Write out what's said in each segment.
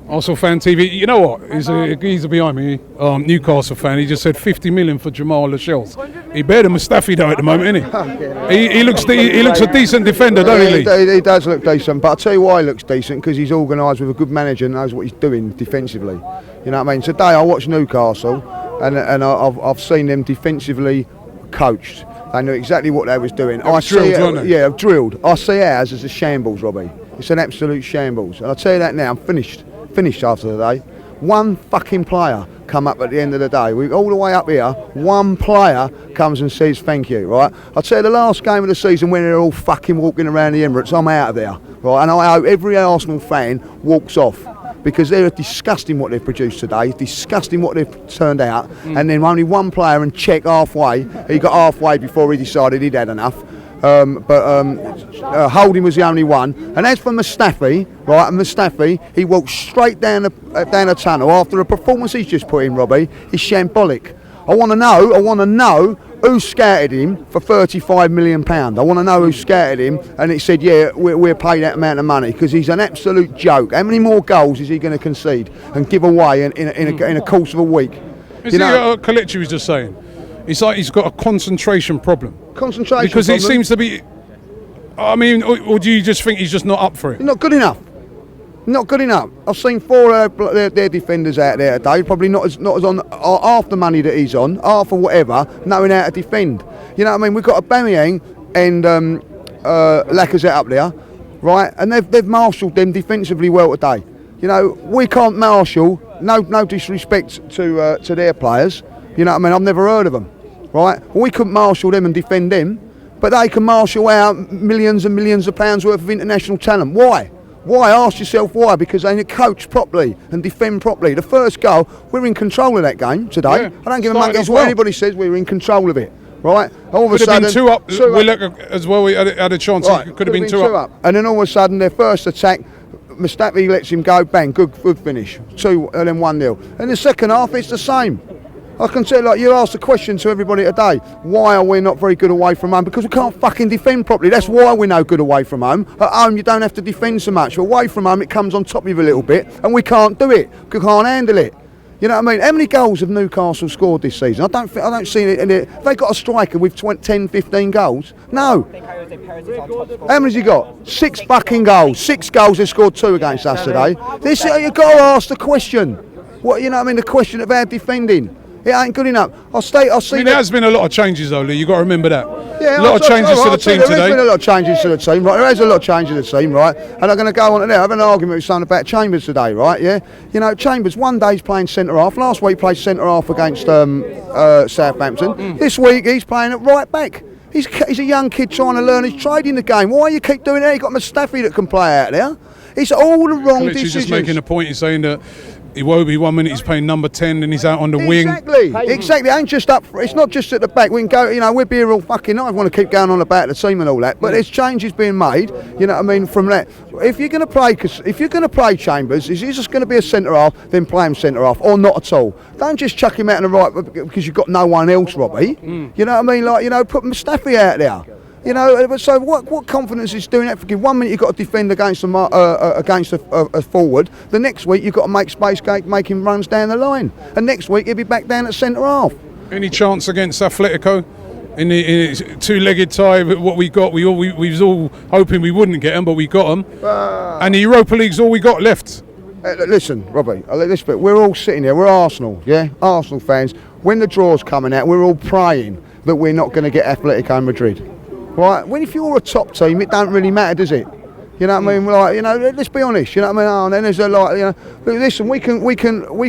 ArsenalFanTV. You know what? He's a geezer behind me, Newcastle fan. He just said 50 million for Jamal Lascelles. He better than Mustafi though at the moment, isn't he? He looks a decent defender, doesn't he? He does look decent, but I'll tell you why he looks decent, because he's organised with a good manager and knows what he's doing defensively. You know what I mean? Today I watched Newcastle and I've seen them defensively coached. They knew exactly what they was doing. I've drilled. I see ours as a shambles, Robbie. It's an absolute shambles. And I'll tell you that now, I'm finished after the day. One fucking player come up at the end of the day. We're all the way up here. One player comes and says thank you, right? I'll tell you, the last game of the season when they're all fucking walking around the Emirates, I'm out of there, right? And I hope every Arsenal fan walks off, because they're disgusting what they've produced today, disgusting what they've turned out, and then only one player, and check halfway. He got halfway before he decided he'd had enough. Holding was the only one. And as for Mustafi, right, he walked straight down the tunnel after a performance he's just put in, Robbie. He's shambolic. I want to know who scouted him for £35 million. I want to know who scouted him, and it said, yeah, we're paid that amount of money, because he's an absolute joke. How many more goals is he going to concede and give away in a course of a week? Is he what Kelechi was just saying? It's like he's got a concentration problem. Because he seems to be. I mean, or do you just think he's just not up for it? Not good enough. Not good enough. I've seen four their defenders out there today, probably not as on half the money that he's on, half or whatever, knowing how to defend. You know what I mean? We've got Aubameyang and Lacazette up there, right? And they've marshalled them defensively well today. You know, we can't marshal. No disrespect to their players. You know what I mean? I've never heard of them, right? We couldn't marshal them and defend them, but they can marshal out millions and millions of pounds worth of international talent. Why? Why? Ask yourself why. Because they coach properly and defend properly. The first goal, we're in control of that game today. Yeah, I don't give a monkey's what anybody says. We're in control of it, right? All of a sudden, been two up. As well, we had a chance. Right. It could have been two up. And then all of a sudden, their first attack, Mustafi lets him go, bang, good finish. 2 and then 1-0. And the second half, it's the same. I can tell, like, you asked a question to everybody today, why are we not very good away from home? Because we can't fucking defend properly. That's why we're no good away from home. At home, you don't have to defend so much. Away from home, it comes on top of you a little bit, and we can't do it. We can't handle it. You know what I mean? How many goals have Newcastle scored this season? I don't see it. Have they got a striker with 10, 15 goals? No. How many's he got? 6 fucking goals. 6 goals. They scored 2 against us today. You've got to ask the question. What, you know what I mean? The question of our defending. It ain't good enough. There has been a lot of changes though, Lee. You've got to remember that. Yeah, a lot of changes to the team today. There's been a lot of changes to the team, right? There is a lot of changes to the team, right? And I'm going to go on to there. I have an argument with someone about Chambers today, right? Yeah. You know, Chambers, one day he's playing centre half. Last week he played centre half against Southampton. This week he's playing at right back. He's a young kid trying to learn his trade in the game. Why you keep doing that? You've got Mustafi that can play out there. It's all the wrong decisions. He's just making a point. He's saying that Iwobi 1 minute he's playing number 10 and he's out on the wing. Exactly. Ain't just up. It's not just at the back. We can go. You know, we'll be here all fucking night. I want to keep going on about the team and all that. But there's changes being made. You know what I mean? From that, if you're going to play Chambers, is he just going to be a centre half? Then play him centre half, or not at all. Don't just chuck him out on the right because you've got no one else, Robbie. You know what I mean? Like, you know, put Mustafi out there. You know, so what confidence is doing that? For 1 minute you've got to defend against a forward. The next week you've got to make space, making runs down the line. And next week he'll be back down at centre half. Any chance against Atletico in the two-legged tie? What we got, we was all hoping we wouldn't get them, but we got them. And the Europa League's all we got left. Listen, Robbie, we're all sitting here. We're Arsenal, yeah, Arsenal fans. When the draw's coming out, we're all praying that we're not going to get Atletico Madrid. Right, if you're a top team, it don't really matter, does it? You know what I mean? Like, you know, let's be honest. You know what I mean? Oh, and then there's listen, we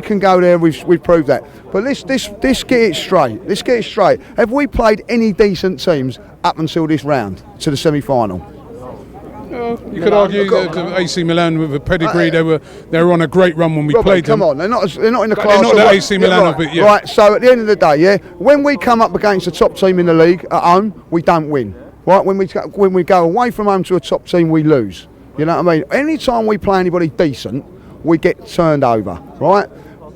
can go there. We've proved that. But let's get it straight. Let's get it straight. Have we played any decent teams up until this round to the semi-final? You could argue that AC Milan with a pedigree, they were on a great run when we played them. Come on, they're not in the class. They're not the AC Milan, but yeah. Right. So at the end of the day, yeah, when we come up against a top team in the league at home, we don't win. Right, when we go away from home to a top team, we lose. You know what I mean? Any time we play anybody decent, we get turned over, right?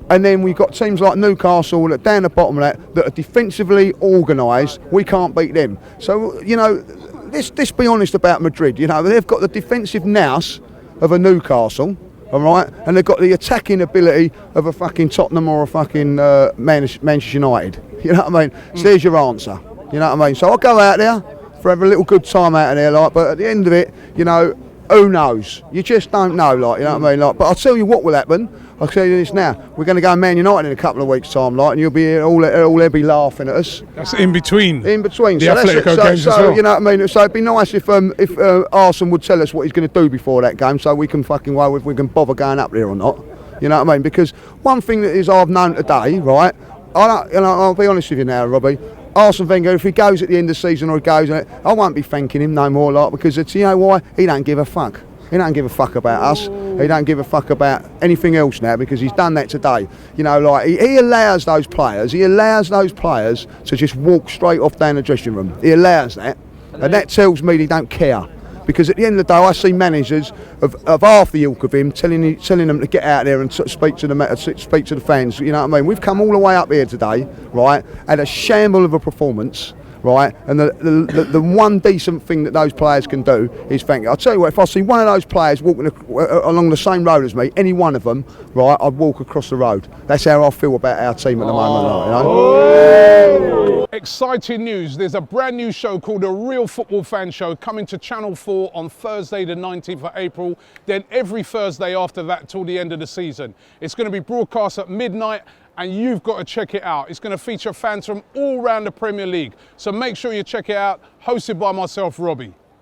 And then we've got teams like Newcastle that down the bottom of that are defensively organised. We can't beat them. So, you know, let's be honest about Madrid. You know, they've got the defensive nous of a Newcastle, all right? And they've got the attacking ability of a fucking Tottenham or a fucking Manchester United. You know what I mean? So there's your answer. You know what I mean? So I'll go out there for having a little good time out of there, like. But at the end of it, you know, who knows? You just don't know, like. You know what I mean? Like. But I'll tell you what will happen. I'll tell you this now. We're going to go Man United in a couple of weeks' time, like, and you'll be all they'll be laughing at us. That's in between. In between. The so Atletico games as well. You know what I mean? So it'd be nice if Arsene would tell us what he's going to do before that game, so we can fucking if we can bother going up there or not. You know what I mean? Because one thing that is I've known today, right? I'll be honest with you now, Robbie. Arsene Wenger, if he goes at the end of the season or he goes, I won't be thanking him no more, like, because you know why? He don't give a fuck. He don't give a fuck about us. He don't give a fuck about anything else now, because he's done that today. You know, like, he allows those players. He allows those players to just walk straight off down the dressing room. He allows that, and that tells me he don't care. Because at the end of the day, I see managers of half the ilk of him telling them to get out there and speak to the fans. You know what I mean? We've come all the way up here today, right? Had a shamble of a performance, right? And the one decent thing that those players can do is thank you. I'll tell you what, if I see one of those players walking along the same road as me, any one of them, right, I'd walk across the road. That's how I feel about our team at the moment, you know? Exciting news. There's a brand new show called The Real Football Fan Show coming to Channel 4 on Thursday the 19th of April. Then every Thursday after that till the end of the season. It's going to be broadcast at midnight, and you've got to check it out. It's going to feature fans from all around the Premier League. So make sure you check it out. Hosted by myself, Robbie.